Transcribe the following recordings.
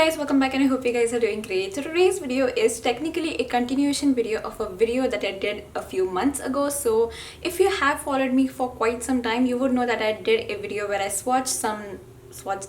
guys, welcome back and I hope you guys are doing great. So today's video is technically a continuation video of a video that I did a few months ago. So if you have followed me for quite some time, you would know that I did a video where I swatched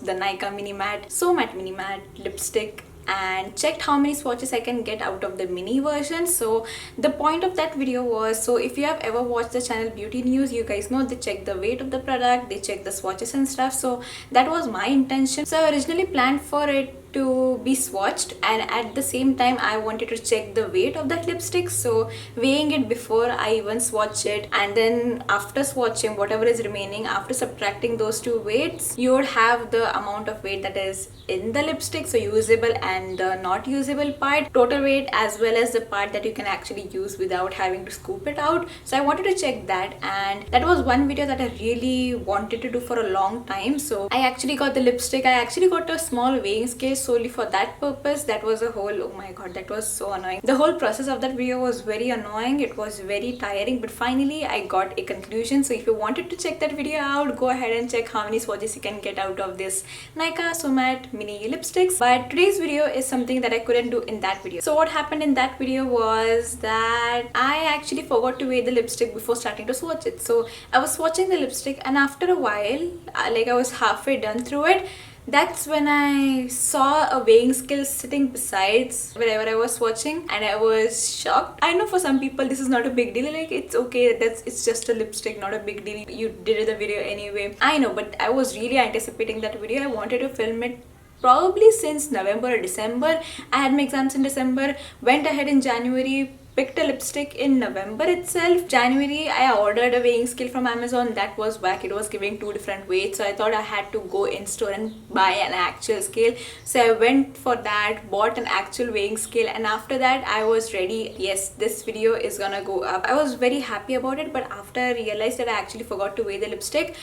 the Nykaa Mini Matte, Matte Mini Matte lipstick and checked how many swatches I can get out of the mini version. So the point of that video was, so if you have ever watched the channel Beauty News, you guys know they check the weight of the product, they check the swatches and stuff. So that was my intention. So I originally planned for it to be swatched, and at the same time I wanted to check the weight of that lipstick, so weighing it before I even swatch it, and then after swatching whatever is remaining, after subtracting those two weights, you would have the amount of weight that is in the lipstick, so usable and the not usable part, total weight, as well as the part that you can actually use without having to scoop it out. So I wanted to check that, and that was one video that I really wanted to do for a long time. So I actually got the lipstick, I actually got a small weighing scale solely for that purpose. That was a whole, oh my god, that was so annoying. The whole process of that video was very annoying, it was very tiring, but finally I got a conclusion. So if you wanted to check that video out, go ahead and check how many swatches you can get out of this Nykaa Matte Mini lipsticks. But today's video is something that I couldn't do in that video. So what happened in that video was that I actually forgot to weigh the lipstick before starting to swatch it. So I was swatching the lipstick, and after a while, like I was halfway done through it, that's when I saw a weighing scale sitting besides wherever I was swatching, and I was shocked. I know for some people this is not a big deal, like it's okay, it's just a lipstick, not a big deal, you did the video anyway. I know, but I was really anticipating that video. I wanted to film it probably since November or December. I had my exams in December, went ahead in January, picked a lipstick in November itself. January I ordered a weighing scale from Amazon. That was whack, it was giving two different weights, so I thought I had to go in store and buy an actual scale. So I went for that, bought an actual weighing scale, and after that I was ready. Yes, this video is gonna go up. I was very happy about it, but after I realized that I actually forgot to weigh the lipstick,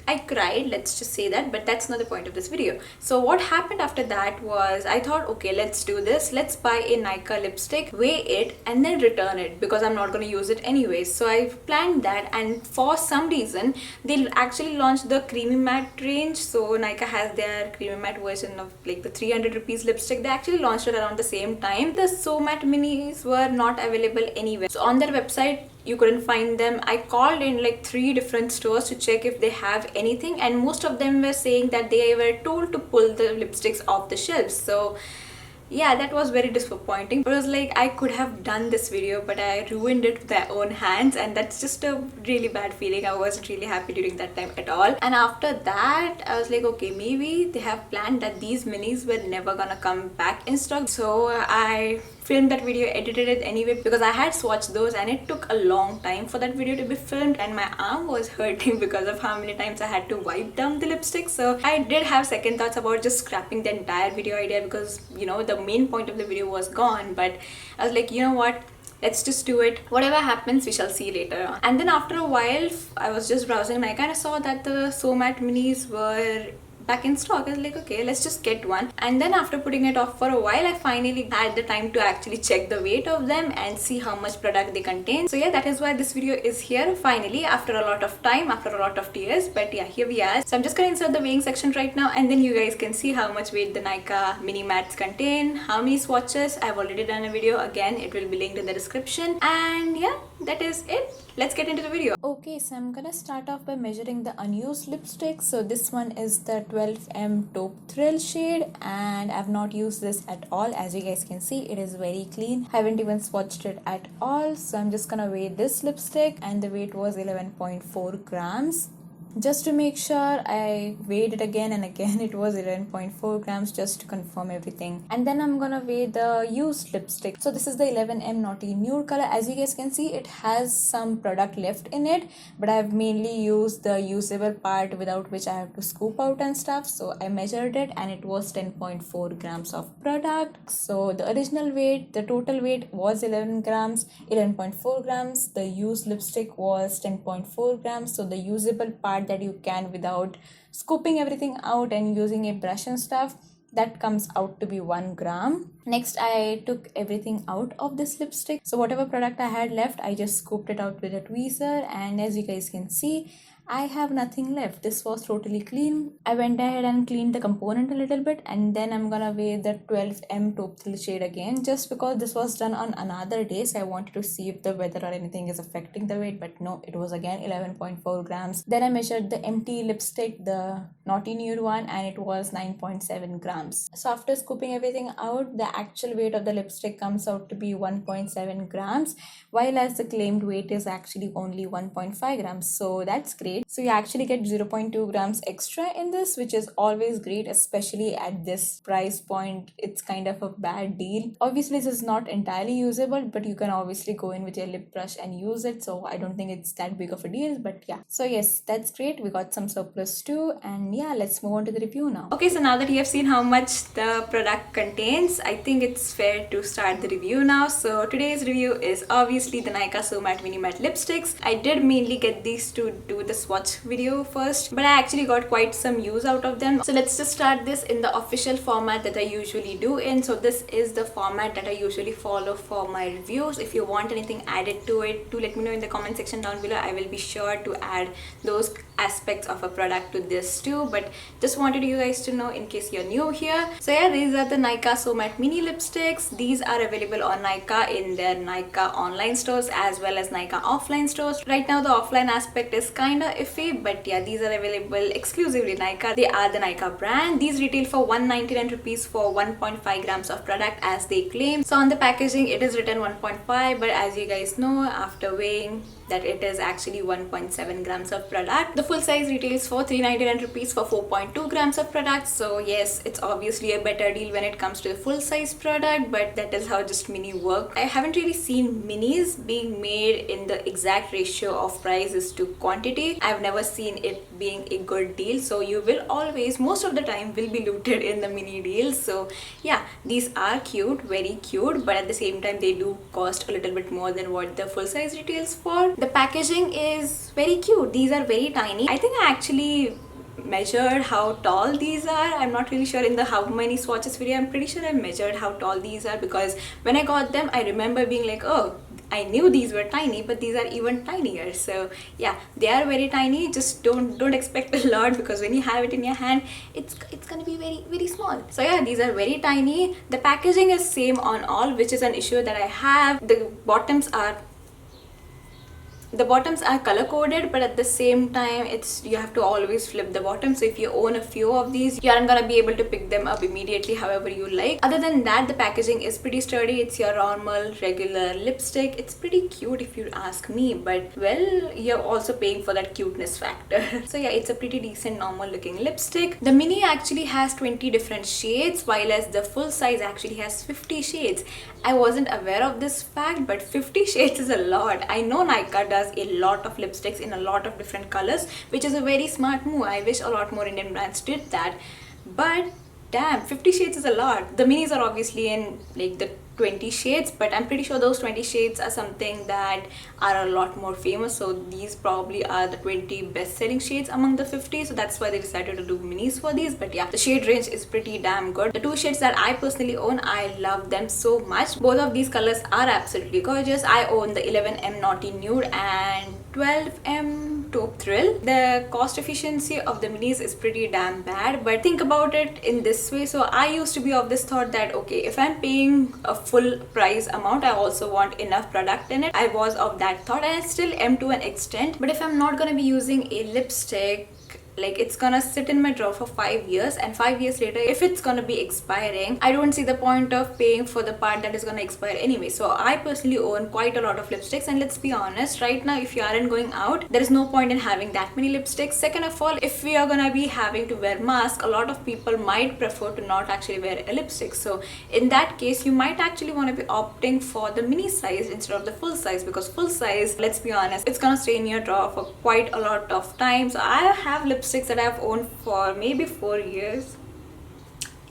I cried, let's just say that, but that's not the point of this video. So what happened after that was, I thought, okay, let's do this, let's buy a Nykaa lipstick, weigh it, and then return it, because I'm not going to use it anyways. So I planned that, and for some reason they actually launched the creamy matte range. So Nykaa has their creamy matte version of like the 300 rupees lipstick. They actually launched it around the same time. The Matte Minis were not available anywhere, so on their website you couldn't find them. I called in like 3 different stores to check if they have anything, and most of them were saying that they were told to pull the lipsticks off the shelves. So yeah, that was very disappointing. It was like I could have done this video, but I ruined it with my own hands, and that's just a really bad feeling. I wasn't really happy during that time at all. And after that I was like, okay, maybe they have planned that these minis were never gonna come back in stock. So I filmed that video, edited it anyway, because I had swatched those, and it took a long time for that video to be filmed, and my arm was hurting because of how many times I had to wipe down the lipstick. So I did have second thoughts about just scrapping the entire video idea, because you know the main point of the video was gone. But I was like, you know what, let's just do it, whatever happens we shall see later on. And then after a while I was just browsing, and I kind of saw that the Matte Minis were back in stock. I was like, okay, let's just get one. And then after putting it off for a while, I finally had the time to actually check the weight of them and see how much product they contain. So yeah, that is why this video is here finally, after a lot of time, after a lot of tears. But yeah, here we are. So I'm just gonna insert the weighing section right now, and then you guys can see how much weight the Nykaa Mini Mattes contain, how many swatches. I've already done a video, again it will be linked in the description. And yeah, that is it. Let's get into the video. Okay, so I'm gonna start off by measuring the unused lipstick. So this one is the 12M Taupe Thrill shade, and I've not used this at all. As you guys can see, it is very clean. I haven't even swatched it at all. So I'm just gonna weigh this lipstick, and the weight was 11.4 grams. Just to make sure, I weighed it again and again. It was 11.4 grams just to confirm everything. And then I'm gonna weigh the used lipstick. So this is the 11M Naughty Nude color. As you guys can see, it has some product left in it, but I've mainly used the usable part, without which I have to scoop out and stuff. So I measured it, and it was 10.4 grams of product. So the original weight, the total weight was 11.4 grams. The used lipstick was 10.4 grams. So the usable part that you can, without scooping everything out and using a brush and stuff, that comes out to be 1 gram. Next, I took everything out of this lipstick. So whatever product I had left, I just scooped it out with a tweezer, and as you guys can see, I have nothing left. This was totally clean. I went ahead and cleaned the component a little bit, and then I'm gonna wear the 12M Taupe shade again, just because this was done on another day, so I wanted to see if the weather or anything is affecting the weight, but no, it was again 11.4 grams. Then I measured the empty lipstick, the Naughty Nude one, and it was 9.7 grams. So after scooping everything out, the actual weight of the lipstick comes out to be 1.7 grams, while as the claimed weight is actually only 1.5 grams. So that's great. So you actually get 0.2 grams extra in this, which is always great, especially at this price point. It's kind of a bad deal. Obviously this is not entirely usable, but you can obviously go in with your lip brush and use it, so I don't think it's that big of a deal. But yeah, so yes, that's great. We got some surplus too, and yeah, let's move on to the review now. Okay, so now that you have seen how much the product contains, I think it's fair to start the review now. So today's review is obviously the Nykaa Mini Matte lipsticks. I did mainly get these to do the swatch video first, but I actually got quite some use out of them. So let's just start this in the official format that I usually do in. So this is the format that I usually follow for my reviews. If you want anything added to it, do let me know in the comment section down below. I will be sure to add those aspects of a product to this too, but just wanted you guys to know in case you're new here. So yeah, these are the Nykaa Mini lipsticks. These are available on Nykaa in their Nykaa online stores as well as Nykaa offline stores. Right now the offline aspect is kinda iffy, but yeah, these are available exclusively Nykaa. They are the Nykaa brand. These retail for 199 rupees for 1.5 grams of product as they claim. So on the packaging it is written 1.5, but as you guys know, after weighing, that it is actually 1.7 grams of product. The full size retails for 399 rupees for 4.2 grams of product. So yes, it's obviously a better deal when it comes to the full size product, but that is how just mini work. I haven't really seen minis being made in the exact ratio of prices to quantity. I've never seen it being a good deal. So you will always, most of the time, will be looted in the mini deals. So yeah, these are cute, very cute, but at the same time they do cost a little bit more than what the full size retails for. The packaging is very cute. These are very tiny. I think I actually measured how tall these are. I'm not really sure in the how many swatches video. I'm pretty sure I measured how tall these are, because when I got them I remember being like, oh, I knew these were tiny, but these are even tinier. So yeah, they are very tiny. Just don't expect a lot, because when you have it in your hand, it's gonna be very small. So yeah, these are very tiny. The packaging is same on all, which is an issue that I have. The bottoms are color coded, but at the same time you have to always flip the bottom. So if you own a few of these, you aren't gonna be able to pick them up immediately however you like. Other than that, the packaging is pretty sturdy. It's your normal regular lipstick. It's pretty cute if you ask me, but well, you're also paying for that cuteness factor. So yeah, it's a pretty decent normal looking lipstick. The mini actually has 20 different shades, while as the full size actually has 50 shades. I wasn't aware of this fact, but 50 shades is a lot. I know Nykaa does a lot of lipsticks in a lot of different colors, which is a very smart move. I wish a lot more Indian brands did that, but damn, 50 shades is a lot. The minis are obviously in like the 20 shades, but I'm pretty sure those 20 shades are something that are a lot more famous. So these probably are the 20 best selling shades among the 50, so that's why they decided to do minis for these. But yeah, the shade range is pretty damn good. The two shades that I personally own, I love them so much. Both of these colors are absolutely gorgeous. I own the 11M Naughty Nude and 12M Taupe Thrill. The cost efficiency of the minis is pretty damn bad, but think about it in this way. So I used to be of this thought that okay, if I'm paying a full price amount, I also want enough product in it. I was of that thought, and I still am to an extent. But if I'm not gonna be using a lipstick, like it's gonna sit in my drawer for 5 years, and 5 years later if it's gonna be expiring, I don't see the point of paying for the part that is gonna expire anyway. So I personally own quite a lot of lipsticks, and let's be honest, right now if you aren't going out, there is no point in having that many lipsticks. Second of all, if we are gonna be having to wear masks, a lot of people might prefer to not actually wear a lipstick. So in that case, you might actually want to be opting for the mini size instead of the full size, because full size, let's be honest, it's gonna stay in your drawer for quite a lot of time. So I have lipsticks that I've owned for maybe 4 years.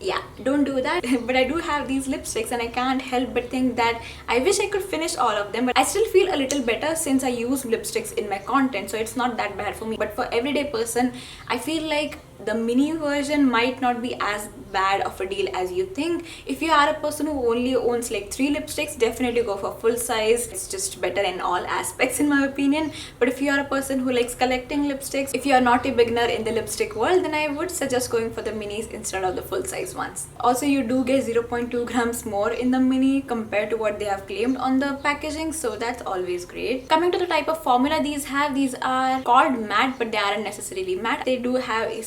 Yeah, don't do that. But I do have these lipsticks and I can't help but think that I wish I could finish all of them, but I still feel a little better since I use lipsticks in my content, so it's not that bad for me. But for everyday person, I feel like the mini version might not be as bad of a deal as you think. If you are a person who only owns like 3 lipsticks, definitely go for full size. It's just better in all aspects in my opinion. But if you are a person who likes collecting lipsticks, if you are not a beginner in the lipstick world, then I would suggest going for the minis instead of the full size ones. Also, you do get 0.2 grams more in the mini compared to what they have claimed on the packaging, so that's always great. Coming to the type of formula these are called matte, but they aren't necessarily matte. They do have a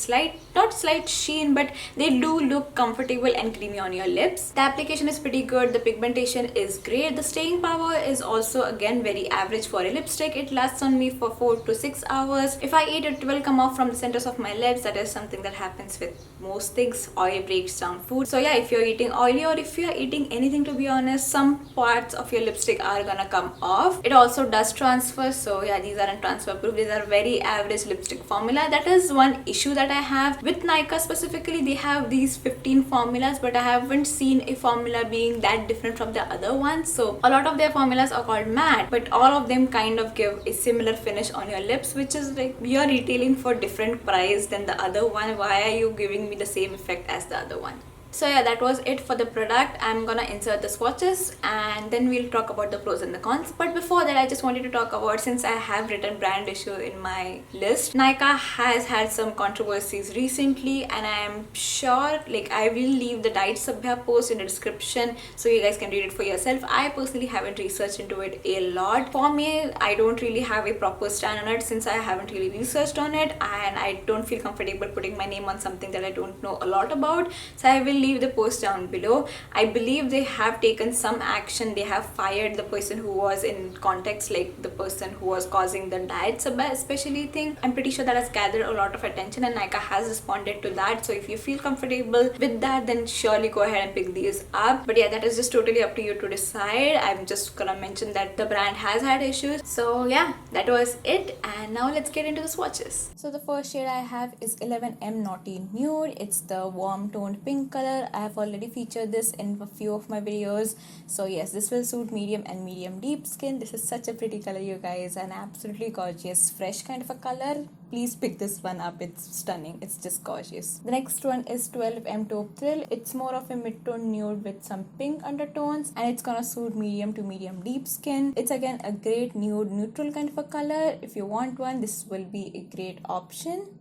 not slight sheen, but they do look comfortable and creamy on your lips. The application is pretty good, the pigmentation is great, the staying power is also again very average for a lipstick. It lasts on me for 4 to 6 hours. If I eat it, will come off from the centers of my lips. That is something that happens with most things. Oil breaks down food. So yeah, if you're eating oily or if you're eating anything, to be honest, some parts of your lipstick are gonna come off. It also does transfer, so yeah, these aren't transfer proof. These are very average lipstick formula. That is one issue that I have with Nykaa specifically. They have these 15 formulas, but I haven't seen a formula being that different from the other ones. So a lot of their formulas are called matte, but all of them kind of give a similar finish on your lips, which is like, you're retailing for different price than the other one. Why are you giving me the same effect as the other one? So yeah, that was it for the product. I'm gonna insert the swatches and then we'll talk about the pros and the cons. But before that, I just wanted to talk about, since I have written brand issue in my list, Nykaa has had some controversies recently, and I am sure, like, I will leave the Diet Sabhya post in the description so you guys can read it for yourself. I personally haven't researched into it a lot. For me, I don't really have a proper stand on it since I haven't really researched on it, and I don't feel comfortable putting my name on something that I don't know a lot about. So I will leave the post down below. I believe they have taken some action. They have fired the person who was in context, like the person who was causing the Diet Sabha especially thing. I'm pretty sure that has gathered a lot of attention and Nykaa has responded to that. So if you feel comfortable with that, then surely go ahead and pick these up. But yeah, that is just totally up to you to decide. I'm just gonna mention that the brand has had issues. So yeah, that was it, and now let's get into the swatches. So the first shade I have is 11M Naughty Nude. It's the warm toned pink color. I have already featured this in a few of my videos, so yes, this will suit medium and medium deep skin. This is such a pretty color, you guys, and absolutely gorgeous, fresh kind of a color. Please pick this one up. It's stunning. It's just gorgeous. The next one is 12M Taupe Thrill. It's more of a mid-tone nude with some pink undertones, and it's gonna suit medium to medium deep skin. It's again a great nude neutral kind of a color. If you want one, this will be a great option.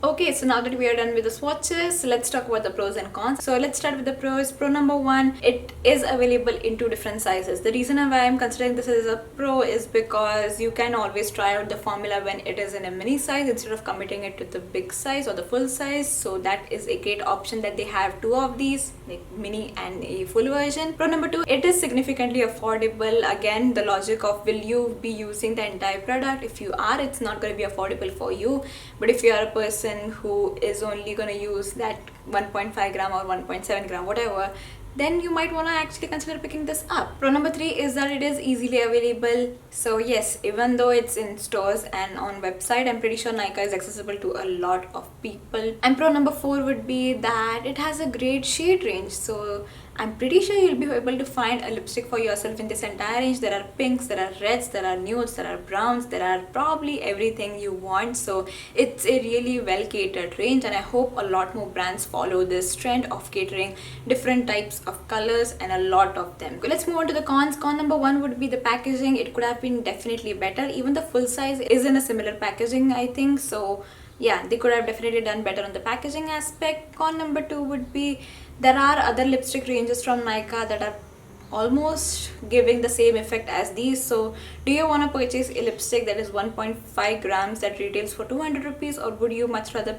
Okay, so now that we are done with the swatches, let's talk about the pros and cons. So let's start with the pros. Pro number one, it is available in 2 different sizes. The reason why I'm considering this as a pro is because you can always try out the formula when it is in a mini size instead of committing it to the big size or the full size. So that is a great option that they have 2 of these, like mini and a full version. Pro number 2, it is significantly affordable. Again, the logic of, will you be using the entire product? If you are, it's not going to be affordable for you. But if you are a person who is only going to use that 1.5 gram or 1.7 gram, whatever, then you might want to actually consider picking this up. Pro number 3 is that it is easily available. So yes, even though it's in stores and on website, I'm pretty sure Nykaa is accessible to a lot of people. And pro number 4 would be that it has a great shade range. So I'm pretty sure you'll be able to find a lipstick for yourself in this entire range. There are pinks, there are reds, there are nudes, there are browns, there are probably everything you want. So it's a really well catered range, and I hope a lot more brands follow this trend of catering different types of colors, and a lot of them. Okay, let's move on to the cons. Con number 1 would be the packaging. It could have been definitely better. Even the full size is in a similar packaging, I think. So yeah, they could have definitely done better on the packaging aspect. Con number 2 would be, there are other lipstick ranges from Nykaa that are almost giving the same effect as these. So do you want to purchase a lipstick that is 1.5 grams that retails for 200 rupees, or would you much rather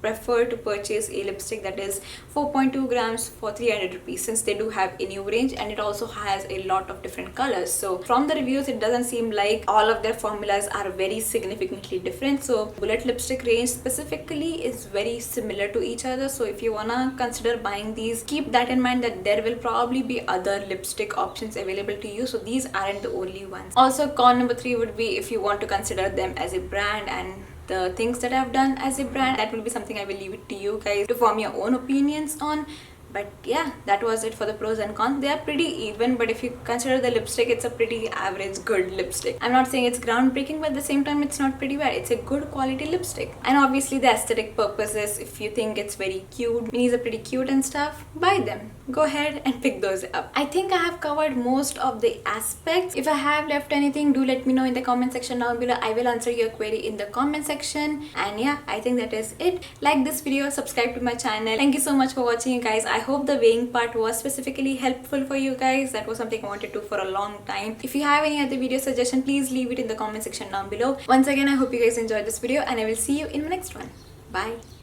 prefer to purchase a lipstick that is 4.2 grams for 300 rupees, since they do have a new range and it also has a lot of different colors. So from the reviews, it doesn't seem like all of their formulas are very significantly different. So bullet lipstick range specifically is very similar to each other. So if you want to consider buying these, keep that in mind, that there will probably be other lipsticks lipstick options available to you, so these aren't the only ones. Also, con number 3 would be if you want to consider them as a brand and the things that I've done as a brand. That will be something I will leave it to you guys to form your own opinions on. But yeah, that was it for the pros and cons. They are pretty even, but if you consider the lipstick, it's a pretty average good lipstick. I'm not saying it's groundbreaking, but at the same time it's not pretty bad. It's a good quality lipstick. And obviously the aesthetic purposes, if you think it's very cute, minis are pretty cute and stuff, buy them. Go ahead and pick those up. I think I have covered most of the aspects. If I have left anything, do let me know in the comment section down below. I will answer your query in the comment section. And yeah, I think that is it. Like this video, subscribe to my channel. Thank you so much for watching, you guys. I hope the weighing part was specifically helpful for you guys. That was something I wanted to do for a long time. If you have any other video suggestion, please leave it in the comment section down below. Once again, I hope you guys enjoyed this video and I will see you in the next one. Bye.